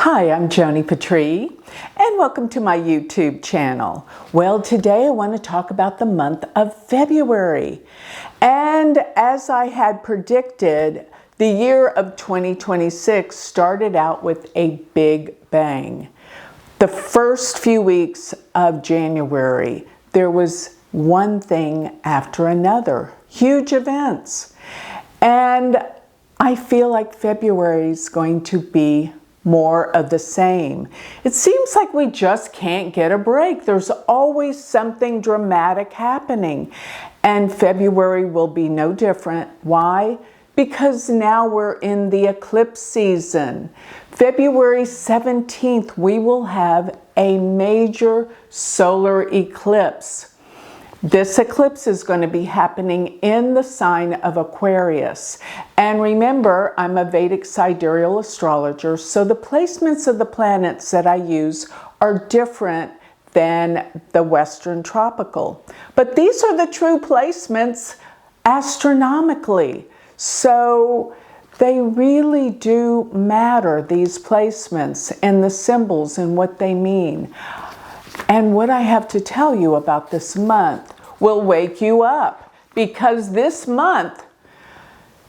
Hi, I'm Joni Patry, and welcome to my YouTube channel. Well, today I want to talk about the month of February. And as I had predicted, the year of 2026 started out with a big bang. The first few weeks of January, there was one thing after another, huge events. And I feel like February is going to be more of the same. It seems like we just can't get a break. There's always something dramatic happening. And February will be no different. Why? Because now we're in the eclipse season. February 17th, we will have a major solar eclipse. This eclipse is going to be happening in the sign of Aquarius. And remember, I'm a Vedic sidereal astrologer, so the placements of the planets that I use are different than the Western tropical. But these are the true placements astronomically. So they really do matter, these placements and the symbols and what they mean. And what I have to tell you about this month will wake you up, because this month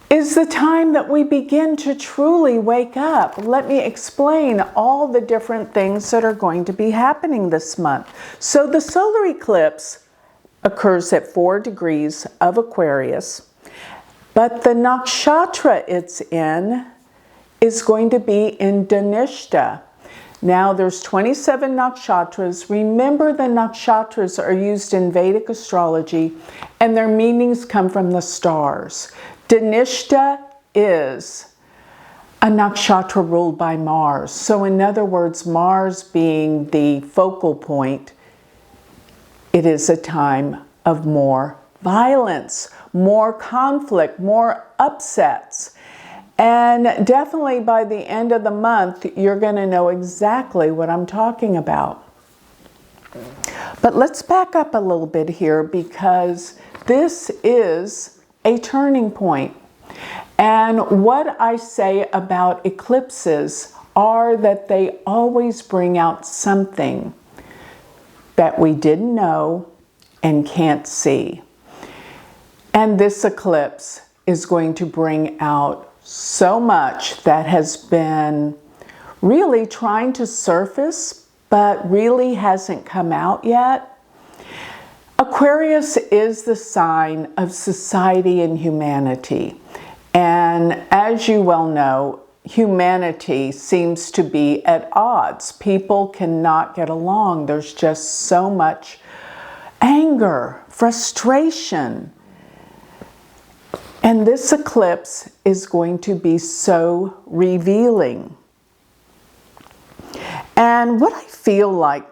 is the time that we begin to truly wake up. Let me explain all the different things that are going to be happening this month. So the solar eclipse occurs at 4 degrees of Aquarius, but the nakshatra it's in is going to be in Dhanishta. Now there's 27 nakshatras. Remember, the nakshatras are used in Vedic astrology and their meanings come from the stars. Dhanishta is a nakshatra ruled by Mars. So in other words, Mars being the focal point, it is a time of more violence, more conflict, more upsets. And definitely by the end of the month, you're going to know exactly what I'm talking about. But let's back up a little bit here, because this is a turning point. And what I say about eclipses are that they always bring out something that we didn't know and can't see. And this eclipse is going to bring out so much that has been really trying to surface, but really hasn't come out yet. Aquarius is the sign of society and humanity. And as you well know, humanity seems to be at odds. People cannot get along. There's just so much anger, frustration. And this eclipse is going to be so revealing. And what I feel like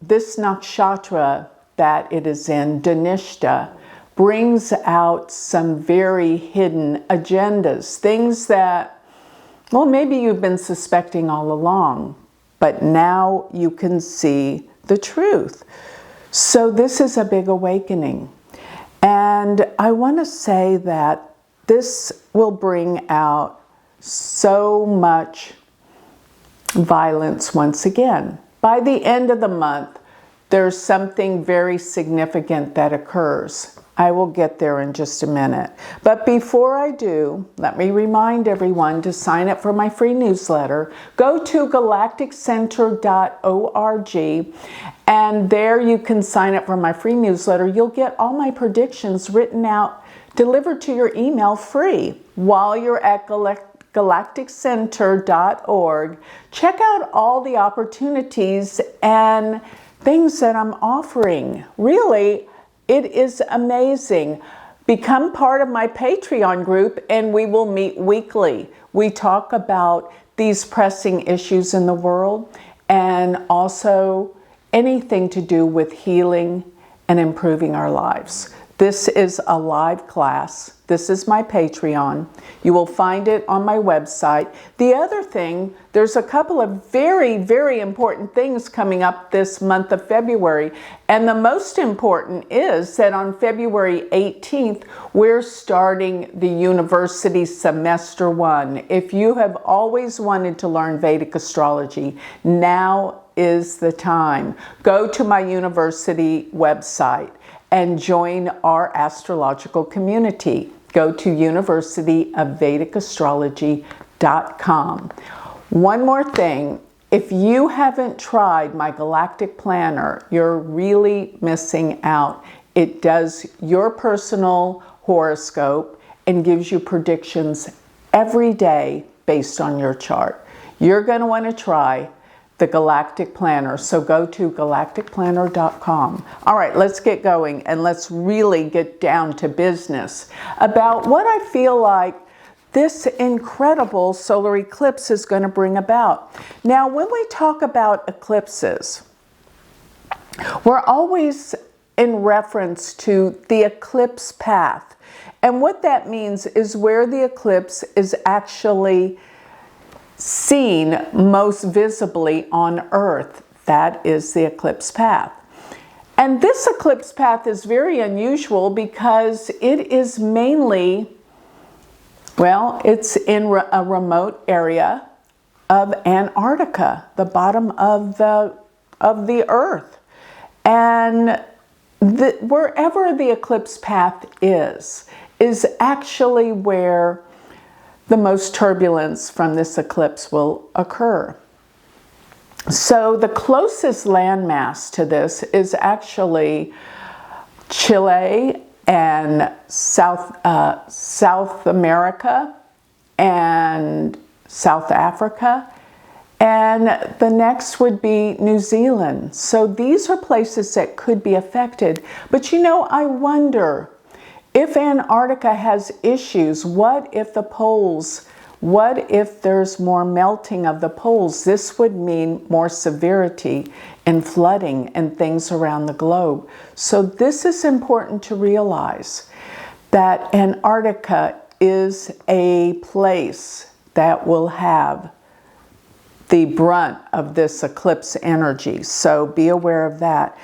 this nakshatra that it is in, Dhanishta, brings out some very hidden agendas, things that, well, maybe you've been suspecting all along, but now you can see the truth. So this is a big awakening. And I want to say that this will bring out so much violence once again. By the end of the month, there's something very significant that occurs. I will get there in just a minute. But before I do, let me remind everyone to sign up for my free newsletter. Go to galacticcenter.org, and there you can sign up for my free newsletter. You'll get all my predictions written out, delivered to your email free while you're at galacticcenter.org. Check out all the opportunities and things that I'm offering. Really, it is amazing. Become part of my Patreon group and we will meet weekly. We talk about these pressing issues in the world and also anything to do with healing and improving our lives. This is a live class. This is my Patreon. You will find it on my website. The other thing, there's a couple of very, very important things coming up this month of February. And the most important is that on February 18th, we're starting the university semester 1. If you have always wanted to learn Vedic astrology, now is the time. Go to my university website and join our astrological community. Go to universityofvedicastrology.com. One more thing, if you haven't tried my galactic planner, you're really missing out. It does your personal horoscope and gives you predictions every day based on your chart. You're going to want to try the Galactic Planner. So go to galacticplanner.com. All right, let's get going and let's really get down to business about what I feel like this incredible solar eclipse is going to bring about. Now, when we talk about eclipses, we're always in reference to the eclipse path. And what that means is where the eclipse is actually seen most visibly on Earth. That is the eclipse path. And this eclipse path is very unusual because it is mainly, well, it's in a remote area of Antarctica, the bottom of the Earth. And wherever the eclipse path is actually where the most turbulence from this eclipse will occur. So the closest landmass to this is actually Chile and South America and South Africa, and the next would be New Zealand. So these are places that could be affected. But you know, I wonder, if Antarctica has issues, what if there's more melting of the poles? This would mean more severity and flooding and things around the globe. So this is important to realize, that Antarctica is a place that will have the brunt of this eclipse energy. So be aware of that.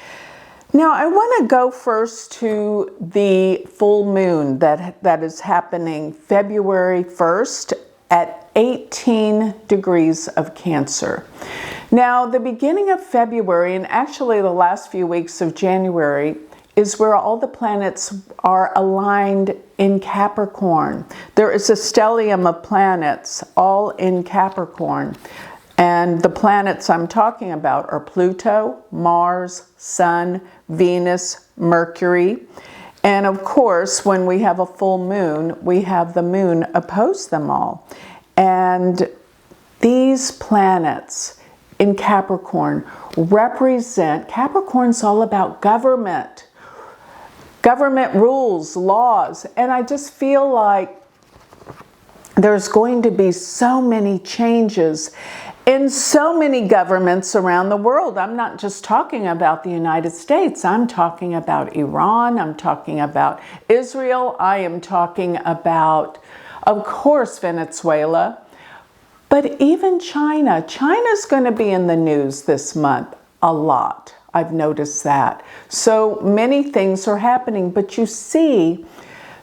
Now, I want to go first to the full moon that is happening February 1st at 18 degrees of Cancer. Now, the beginning of February, and actually the last few weeks of January, is where all the planets are aligned in Capricorn. There is a stellium of planets all in Capricorn. And the planets I'm talking about are Pluto, Mars, Sun, Venus, Mercury. And of course, when we have a full moon, we have the moon oppose them all. And these planets in Capricorn represent, Capricorn's all about government rules, laws. And I just feel like there's going to be so many changes in so many governments around the world. I'm not just talking about the United States. I'm talking about Iran. I'm talking about Israel. I am talking about, of course, Venezuela. But even China. China's going to be in the news this month a lot. I've noticed that. So many things are happening. But you see,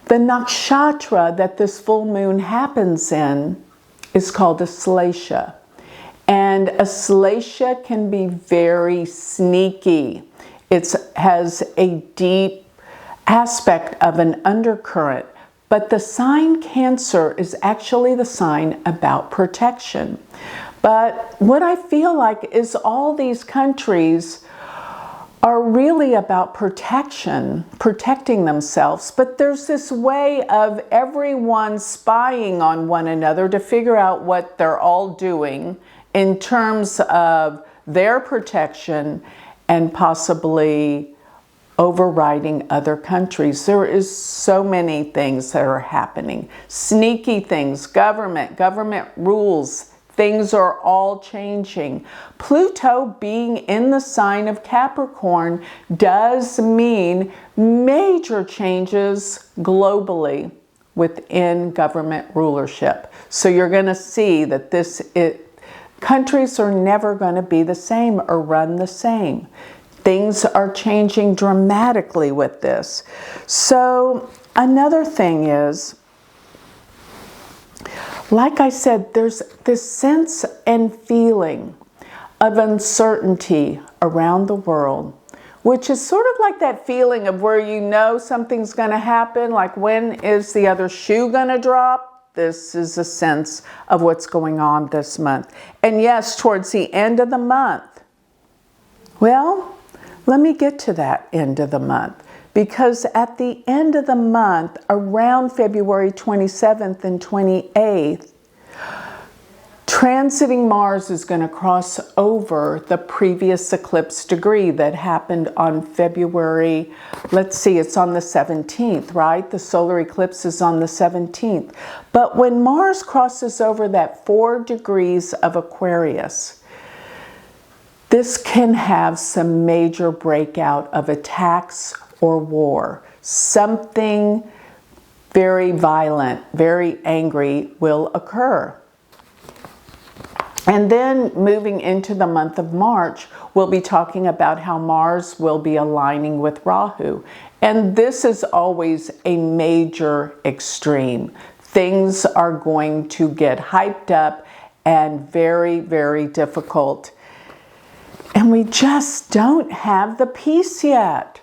the nakshatra that this full moon happens in is called Astrology. And Astrology can be very sneaky. It has a deep aspect of an undercurrent. But the sign Cancer is actually the sign about protection. But what I feel like is all these countries are really about protection, protecting themselves. But there's this way of everyone spying on one another to figure out what they're all doing in terms of their protection and possibly overriding other countries. There is so many things that are happening. Sneaky things, government rules, Things are all changing. Pluto being in the sign of Capricorn does mean major changes globally within government rulership. So you're going to see that countries are never going to be the same or run the same. Things are changing dramatically with this. So another thing is, like I said, there's this sense and feeling of uncertainty around the world, which is sort of like that feeling of where you know something's going to happen, like when is the other shoe going to drop? This is a sense of what's going on this month. And yes, towards the end of the month, well, let me get to that end of the month. Because at the end of the month, around February 27th and 28th, transiting Mars is going to cross over the previous eclipse degree that happened on February, let's see, it's on the 17th, right? The solar eclipse is on the 17th. But when Mars crosses over that 4 degrees of Aquarius, this can have some major breakout of attacks or war. Something very violent, very angry will occur. And then moving into the month of March, we'll be talking about how Mars will be aligning with Rahu. And this is always a major extreme. Things are going to get hyped up and very, very difficult. And we just don't have the peace yet.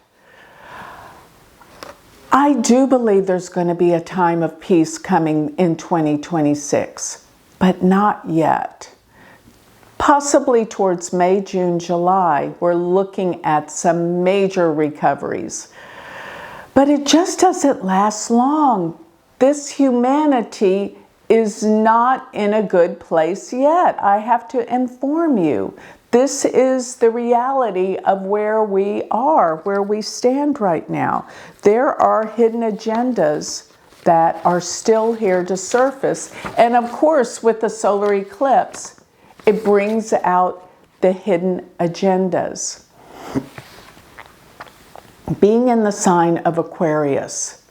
I do believe there's going to be a time of peace coming in 2026, but not yet. Possibly towards May, June, July, we're looking at some major recoveries. But it just doesn't last long. This humanity is not in a good place yet. I have to inform you. This is the reality of where we are, where we stand right now. There are hidden agendas that are still here to surface. And of course, with the solar eclipse, it brings out the hidden agendas. Being in the sign of Aquarius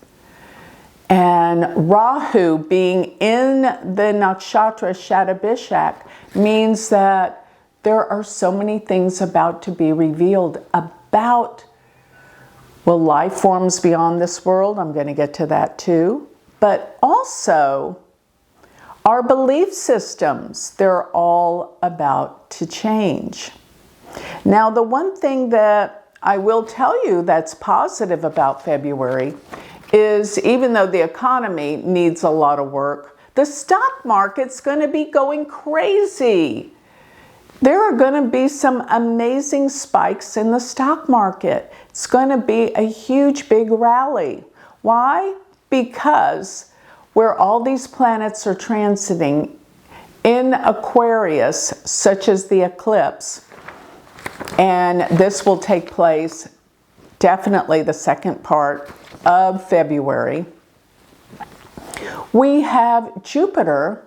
and Rahu being in the nakshatra Shatabishak means that there are so many things about to be revealed about, well, life forms beyond this world. I'm going to get to that too. But also our belief systems, they're all about to change. Now, the one thing that I will tell you that's positive about February is, even though the economy needs a lot of work, the stock market's going to be going crazy. There are going to be some amazing spikes in the stock market. It's going to be a huge, big rally. Why? Because where all these planets are transiting in Aquarius, such as the eclipse, and this will take place definitely the second part of February, we have Jupiter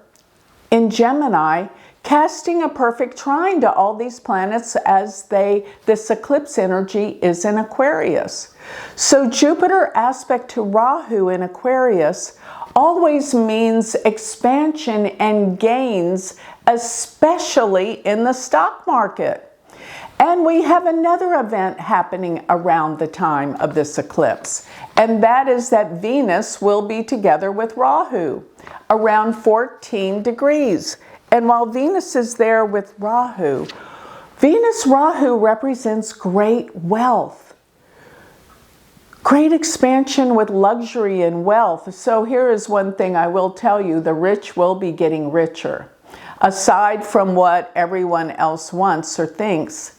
in Gemini casting a perfect trine to all these planets as this eclipse energy is in Aquarius. So Jupiter aspect to Rahu in Aquarius always means expansion and gains, especially in the stock market. And we have another event happening around the time of this eclipse, and that is that Venus will be together with Rahu around 14 degrees. And while Venus is there with Rahu, Venus-Rahu represents great wealth, great expansion with luxury and wealth. So here is one thing I will tell you, the rich will be getting richer. Aside from what everyone else wants or thinks,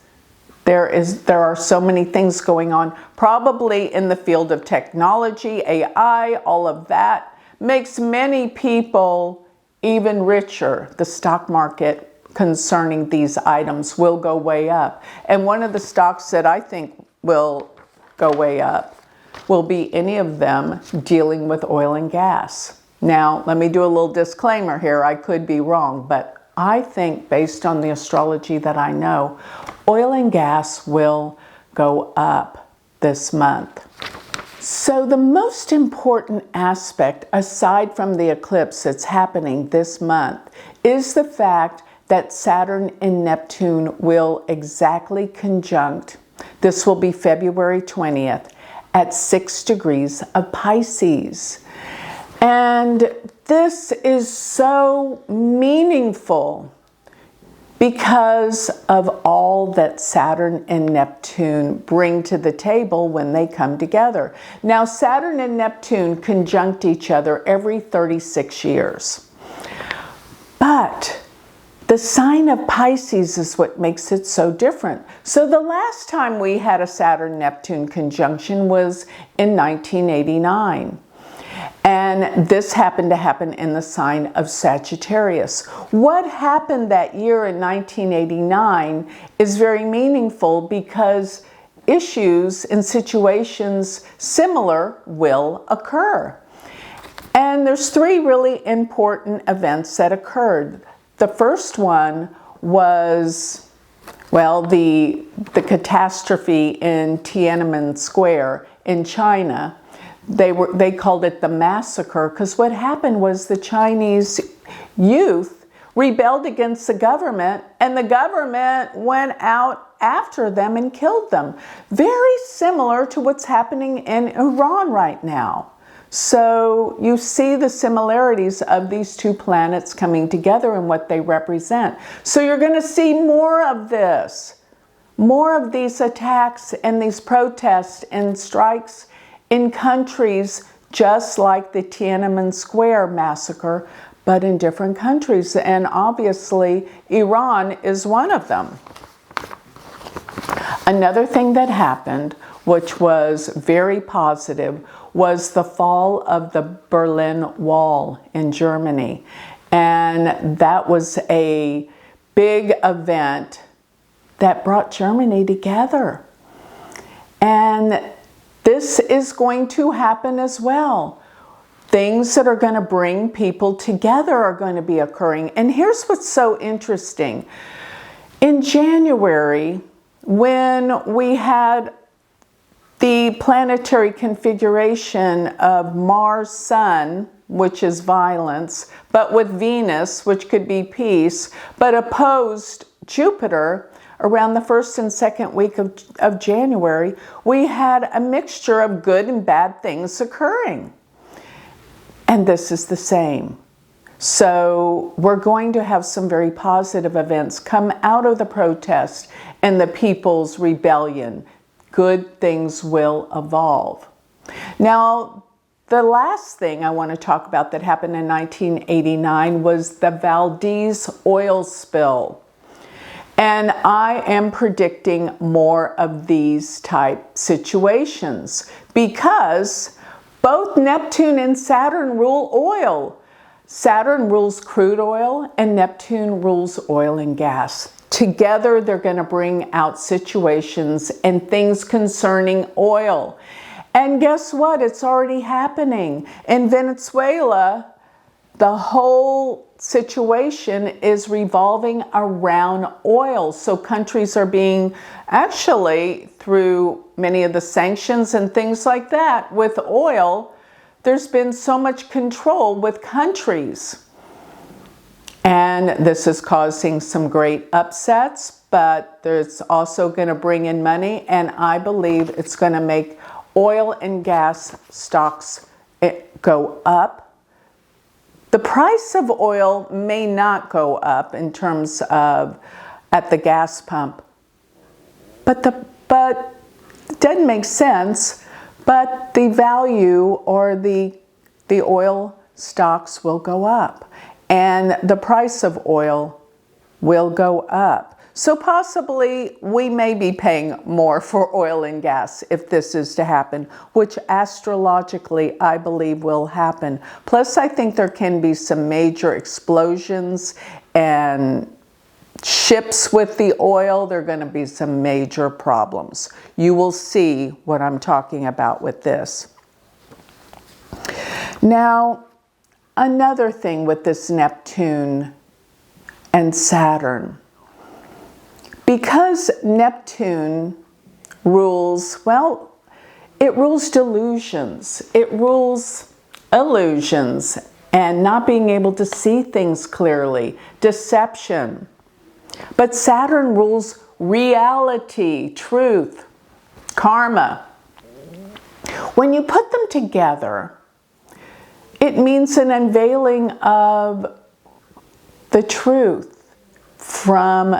there are so many things going on, probably in the field of technology, AI, all of that makes many people even richer. The stock market concerning these items will go way up. And one of the stocks that I think will go way up will be any of them dealing with oil and gas. Now, let me do a little disclaimer here. I could be wrong, but I think, based on the astrology that I know, oil and gas will go up this month. So the most important aspect, aside from the eclipse that's happening this month, is the fact that Saturn and Neptune will exactly conjunct. This will be February 20th at 6 degrees of Pisces. And this is so meaningful because of all that Saturn and Neptune bring to the table when they come together. Now, Saturn and Neptune conjunct each other every 36 years. But the sign of Pisces is what makes it so different. So the last time we had a Saturn-Neptune conjunction was in 1989. And this happened to happen in the sign of Sagittarius. What happened that year in 1989 is very meaningful because issues and situations similar will occur. And there's three really important events that occurred. The first one was, well, the catastrophe in Tiananmen Square in China. They called it the massacre because what happened was the Chinese youth rebelled against the government and the government went out after them and killed them. Very similar to what's happening in Iran right now. So you see the similarities of these two planets coming together and what they represent. So you're going to see more of this, more of these attacks and these protests and strikes in countries just like the Tiananmen Square massacre, but in different countries. And obviously, Iran is one of them. Another thing that happened, which was very positive, was the fall of the Berlin Wall in Germany. And that was a big event that brought Germany together. And this is going to happen as well. Things that are going to bring people together are going to be occurring. And here's what's so interesting. In January, when we had the planetary configuration of Mars-Sun, which is violence, but with Venus, which could be peace, but opposed Jupiter, around the first and second week of January, we had a mixture of good and bad things occurring. And this is the same. So we're going to have some very positive events come out of the protest and the people's rebellion. Good things will evolve. Now, the last thing I want to talk about that happened in 1989 was the Valdez oil spill. And I am predicting more of these type situations because both Neptune and Saturn rule oil. Saturn rules crude oil and Neptune rules oil and gas. Together, they're going to bring out situations and things concerning oil. And guess what? It's already happening. In Venezuela, the whole situation is revolving around oil. So countries are being, actually, through many of the sanctions and things like that, with oil, there's been so much control with countries. And this is causing some great upsets, but there's also going to bring in money, and I believe it's going to make oil and gas stocks go up. The price of oil may not go up in terms of at the gas pump, but it doesn't make sense, but the value or the oil stocks will go up and the price of oil will go up. So possibly we may be paying more for oil and gas if this is to happen, which astrologically I believe will happen. Plus I think there can be some major explosions and ships with the oil. There are going to be some major problems. You will see what I'm talking about with this. Now, another thing with this Neptune and Saturn. Because Neptune rules, well, it rules delusions. It rules illusions and not being able to see things clearly, deception. But Saturn rules reality, truth, karma. When you put them together, it means an unveiling of the truth from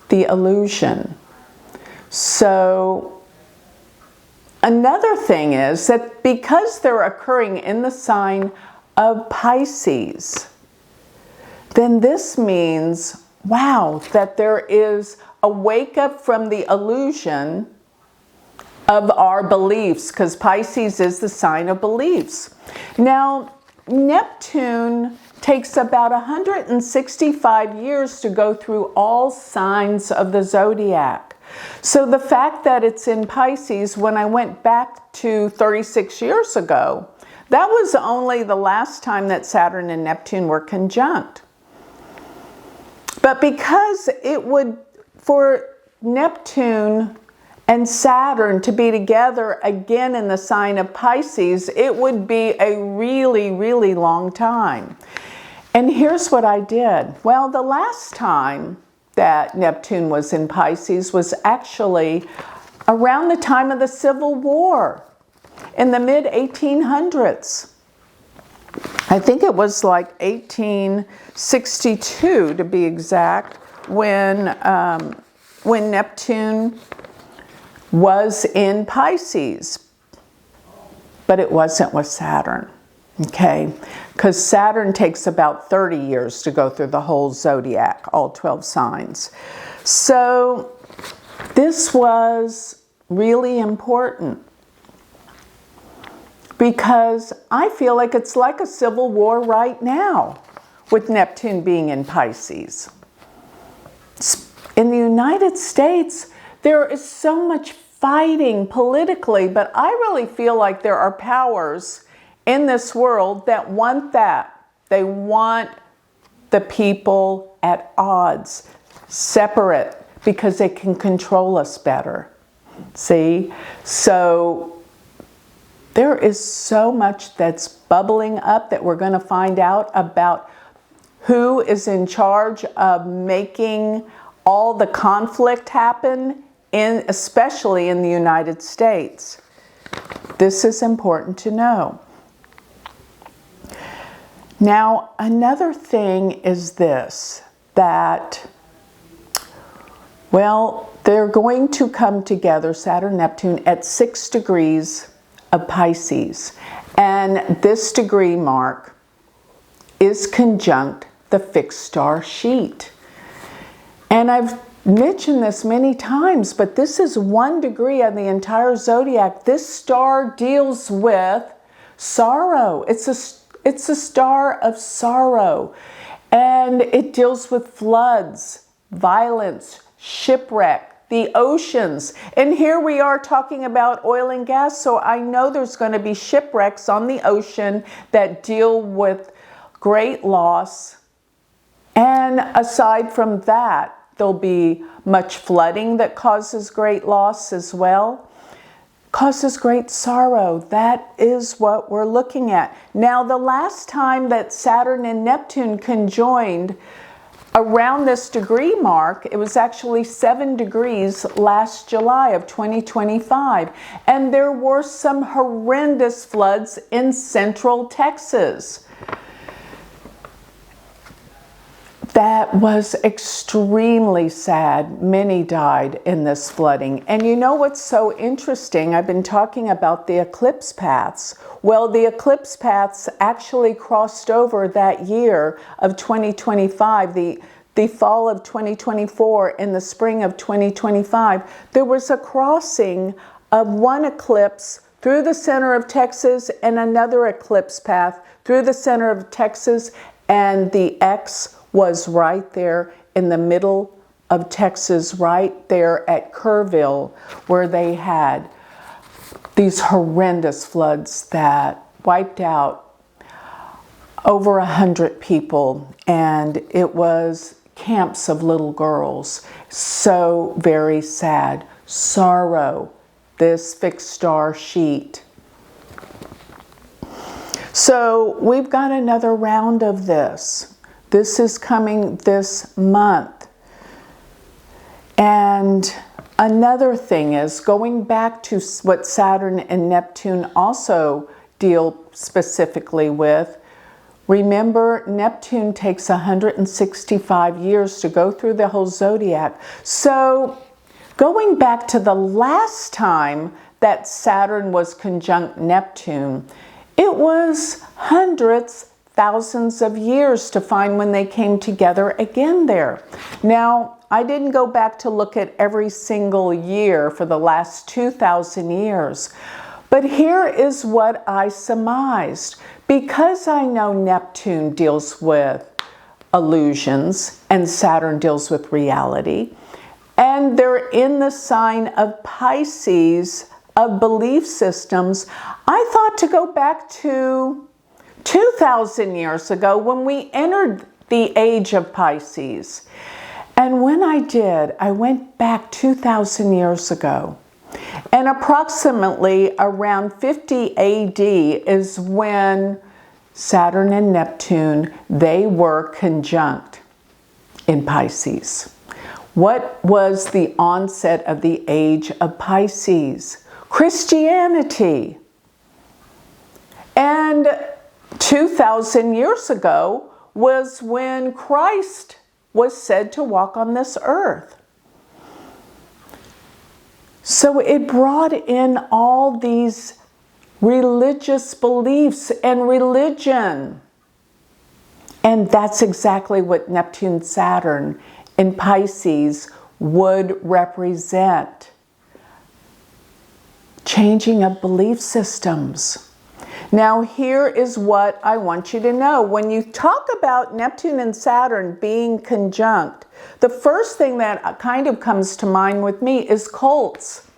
the illusion. So another thing is that because they're occurring in the sign of Pisces, then this means, wow, that there is a wake up from the illusion of our beliefs, because Pisces is the sign of beliefs. Now, Neptune takes about 165 years to go through all signs of the zodiac. So the fact that it's in Pisces, when I went back to 36 years ago, that was only the last time that Saturn and Neptune were conjunct. But because it would, for Neptune and Saturn to be together again in the sign of Pisces, it would be a really, really long time. And here's what I did. Well, the last time that Neptune was in Pisces was actually around the time of the Civil War in the mid-1800s. I think it was like 1862 to be exact, when Neptune was in Pisces, but it wasn't with Saturn, okay? Because Saturn takes about 30 years to go through the whole zodiac, all 12 signs. So this was really important because I feel like it's like a civil war right now with Neptune being in Pisces. In the United States, there is so much fighting politically, but I really feel like there are powers in this world that want that. They want the people at odds, separate, because they can control us better. See? So there is so much that's bubbling up that we're going to find out about who is in charge of making all the conflict happen, especially in the United States. This is important to know. Now, another thing is this, that, well, they're going to come together, Saturn and Neptune, at 6 degrees of Pisces. And this degree mark is conjunct the fixed star sheet. And I've mentioned this many times, but this is 1 degree on the entire zodiac. This star deals with sorrow. It's a star of sorrow. And it deals with floods, violence, shipwreck, the oceans. And here we are talking about oil and gas, so I know there's going to be shipwrecks on the ocean that deal with great loss. And aside from that, there'll be much flooding that causes great loss as well. Causes great sorrow. That is what we're looking at. Now, the last time that Saturn and Neptune conjoined around this degree mark, it was actually 7 degrees last July of 2025. And there were some horrendous floods in central Texas. That was extremely sad. Many died in this flooding. And you know what's so interesting? I've been talking about the eclipse paths. Well, the eclipse paths actually crossed over that year of 2025, the fall of 2024 and the spring of 2025. There was a crossing of one eclipse through the center of Texas and another eclipse path through the center of Texas, and the X was right there in the middle of Texas, right there at Kerrville, where they had these horrendous floods that wiped out over 100 people, and it was camps of little girls. So very sad. Sorrow, this fixed star sheet. So we've got another round of this. This is coming this month. And another thing is, going back to what Saturn and Neptune also deal specifically with, remember, Neptune takes 165 years to go through the whole zodiac. So going back to the last time that Saturn was conjunct Neptune, it was hundreds, thousands of years to find when they came together again there. Now, I didn't go back to look at every single year for the last 2,000 years, but here is what I surmised. Because I know Neptune deals with illusions and Saturn deals with reality, and they're in the sign of Pisces, of belief systems, I thought to go back to 2,000 years ago when we entered the age of Pisces. And when I did, I went back 2,000 years ago. And approximately around 50 AD is when Saturn and Neptune, they were conjunct in Pisces. What was the onset of the age of Pisces? Christianity. And 2,000 years ago was when Christ was said to walk on this earth. So it brought in all these religious beliefs and religion. And that's exactly what Neptune Saturn in Pisces would represent. Changing of belief systems. Now here is what I want you to know. When you talk about Neptune and Saturn being conjunct, the first thing that kind of comes to mind with me is cults.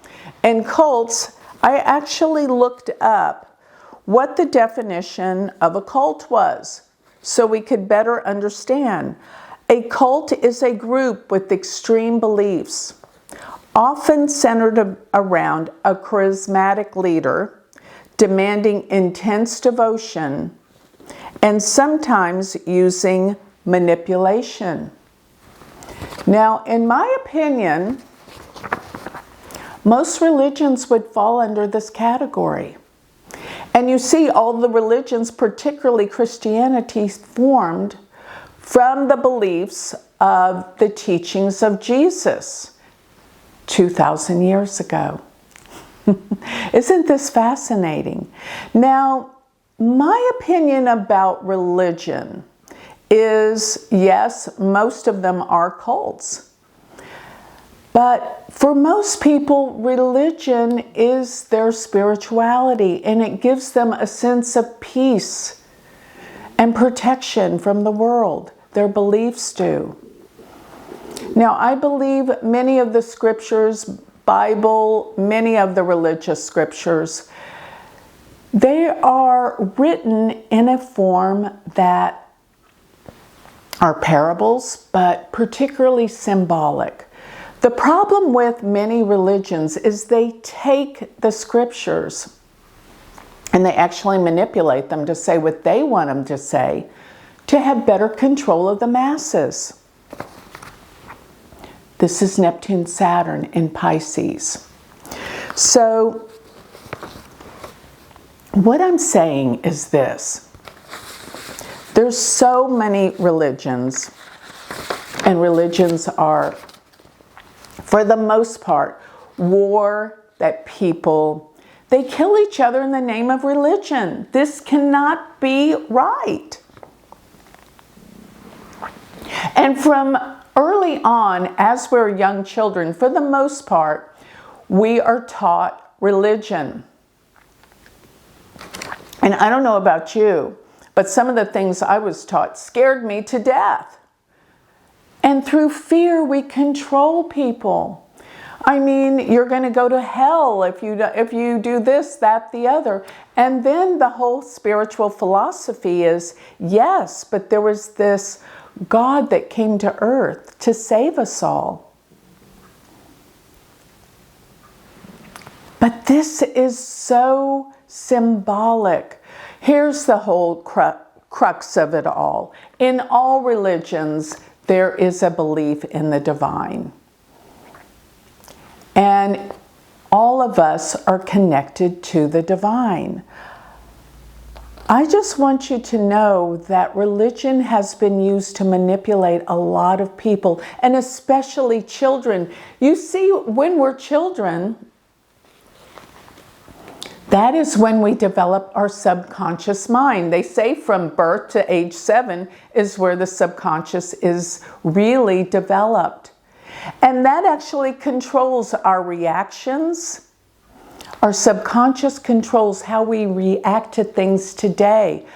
And cults, I actually looked up what the definition of a cult was so we could better understand. A cult is a group with extreme beliefs, often centered around a charismatic leader, demanding intense devotion, and sometimes using manipulation. Now, in my opinion, most religions would fall under this category. And you see, all the religions, particularly Christianity, formed from the beliefs of the teachings of Jesus 2,000 years ago. Isn't this fascinating? Now, my opinion about religion is, yes, most of them are cults. But for most people, religion is their spirituality, and it gives them a sense of peace and protection from the world. Their beliefs do. Now, I believe many of the scriptures, Bible, many of the religious scriptures, they are written in a form that are parables, but particularly symbolic. The problem with many religions is they take the scriptures and they actually manipulate them to say what they want them to say to have better control of the masses. This is Neptune Saturn in Pisces. So what I'm saying is this. There's so many religions, and religions are, for the most part, war that people, they kill each other in the name of religion. This cannot be right. And from early on, as we're young children, for the most part, we are taught religion. And I don't know about you, but some of the things I was taught scared me to death. And through fear, we control people. I mean, you're going to go to hell if you do this, that, the other. And then the whole spiritual philosophy is, yes, but there was this God that came to earth to save us all. But this is so symbolic. Here's the whole crux of it all. In all religions, there is a belief in the divine. And all of us are connected to the divine. I just want you to know that religion has been used to manipulate a lot of people, and especially children. You see, when we're children, that is when we develop our subconscious mind. They say from birth to age 7 is where the subconscious is really developed. And that actually controls our reactions. Our subconscious controls how we react to things today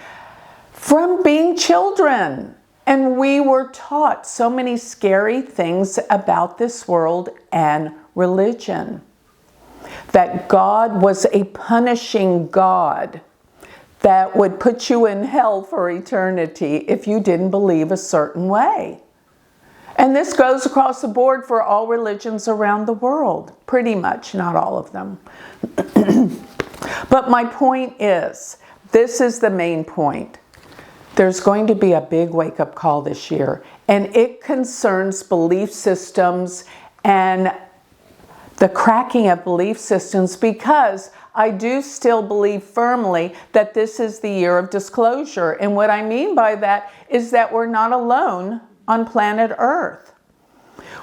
from being children. And we were taught so many scary things about this world and religion. That God was a punishing God that would put you in hell for eternity if you didn't believe a certain way. And this goes across the board for all religions around the world. Pretty much, not all of them. But my point is, this is the main point. There's going to be a big wake-up call this year. And it concerns belief systems and the cracking of belief systems, because I do still believe firmly that this is the year of disclosure. And what I mean by that is that we're not alone on planet Earth.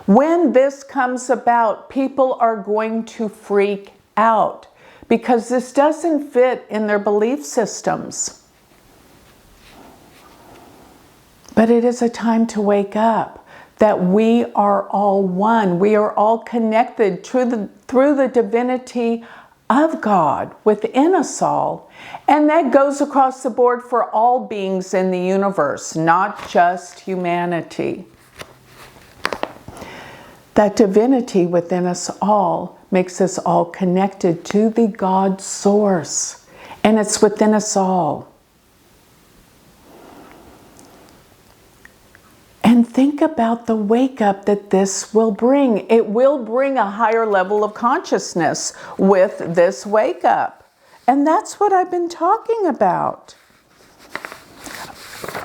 When this comes about, people are going to freak out because this doesn't fit in their belief systems. But it is a time to wake up, that we are all one. We are all connected through the divinity of God within us all. And that goes across the board for all beings in the universe, not just humanity. That divinity within us all makes us all connected to the God source. And it's within us all. And think about the wake up that this will bring. It will bring a higher level of consciousness with this wake up. And that's what I've been talking about.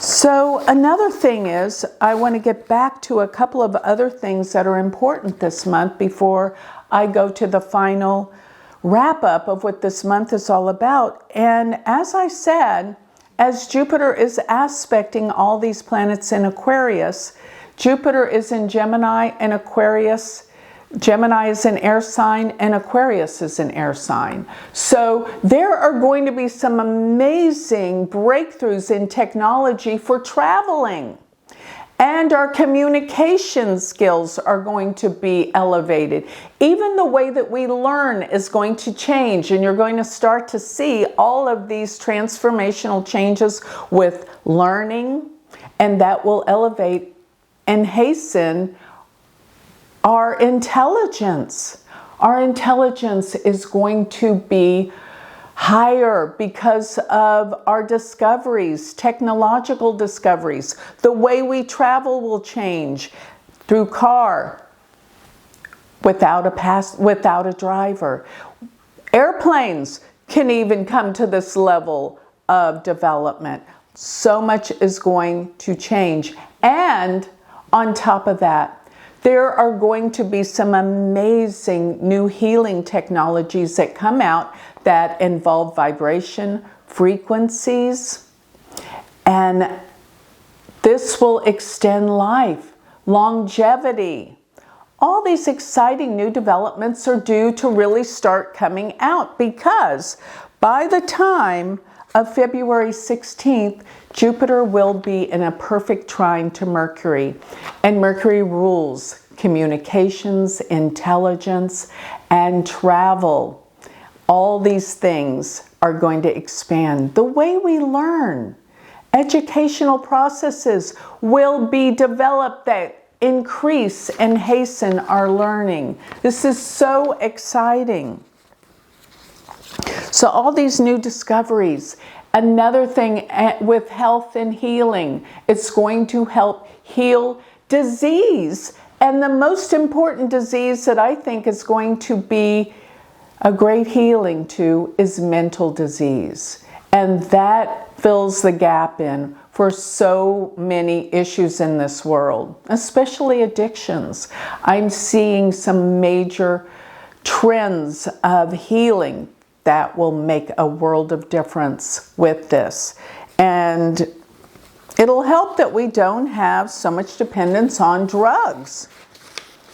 So another thing is, I want to get back to a couple of other things that are important this month before I go to the final wrap up of what this month is all about. And as I said, as Jupiter is aspecting all these planets in Aquarius, Jupiter is in Gemini and Aquarius. Gemini is an air sign and Aquarius is an air sign. So there are going to be some amazing breakthroughs in technology for traveling. And our communication skills are going to be elevated. Even the way that we learn is going to change, and you're going to start to see all of these transformational changes with learning, and that will elevate and hasten our intelligence. Our intelligence is going to be higher because of our discoveries, technological discoveries. The way we travel will change through car, without a driver. Airplanes can even come to this level of development. So much is going to change. And on top of that, there are going to be some amazing new healing technologies that come out that involve vibration, frequencies, and this will extend life, longevity. All these exciting new developments are due to really start coming out, because by the time of February 16th, Jupiter will be in a perfect trine to Mercury, and Mercury rules communications, intelligence, and travel. All these things are going to expand. The way we learn, educational processes will be developed that increase and hasten our learning. This is so exciting. So all these new discoveries. Another thing with health and healing, it's going to help heal disease. And the most important disease that I think is going to be a great healing to is mental disease. And that fills the gap in for so many issues in this world, especially addictions. I'm seeing some major trends of healing that will make a world of difference with this. And it'll help that we don't have so much dependence on drugs.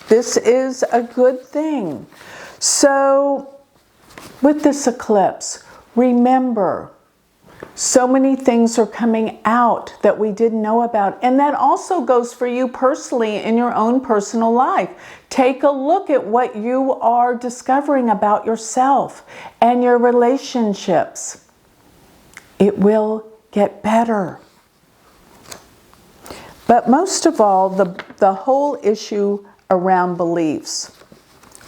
This is a good thing. So with this eclipse, remember, so many things are coming out that we didn't know about. And that also goes for you personally in your own personal life. Take a look at what you are discovering about yourself and your relationships. It will get better. But most of all, the whole issue around beliefs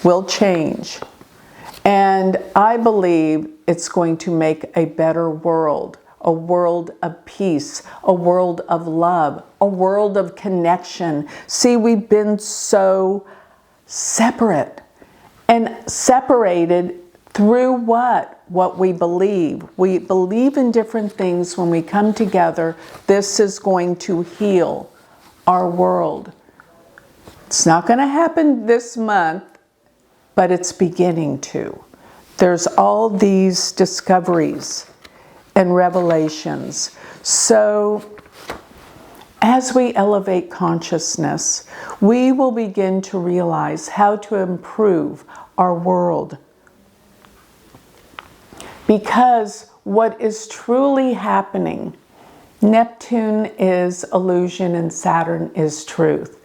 will change. And I believe it's going to make a better world, a world of peace, a world of love, a world of connection. See, we've been so separate and separated through what? What we believe. We believe in different things. When we come together, this is going to heal our world. It's not going to happen this month, but it's beginning to. There's all these discoveries and revelations. So as we elevate consciousness, we will begin to realize how to improve our world. Because what is truly happening, Neptune is illusion and Saturn is truth.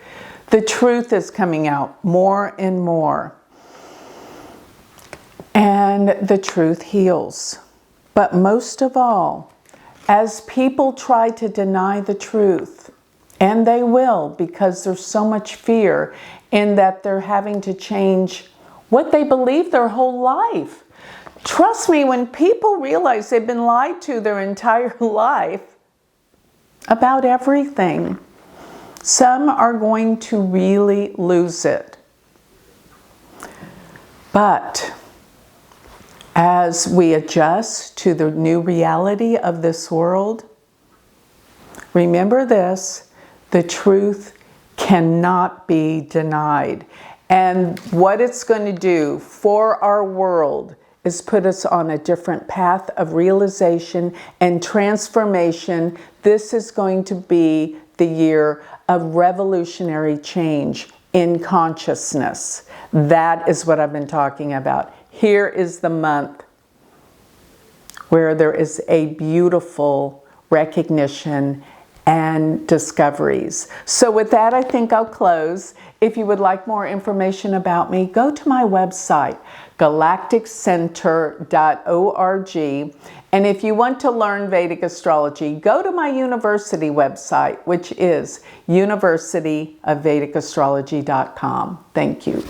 The truth is coming out more and more. And the truth heals. But most of all, as people try to deny the truth, and they will because there's so much fear in that they're having to change what they believe their whole life. Trust me, when people realize they've been lied to their entire life about everything, some are going to really lose it. But as we adjust to the new reality of this world, remember this, the truth cannot be denied. And what it's going to do for our world is put us on a different path of realization and transformation. This is going to be the year of revolutionary change in consciousness. That is what I've been talking about. Here is the month where there is a beautiful recognition and discoveries. So with that, I think I'll close. If you would like more information about me, go to my website, galacticcenter.org. And if you want to learn Vedic astrology, go to my university website, which is universityofvedicastrology.com. Thank you.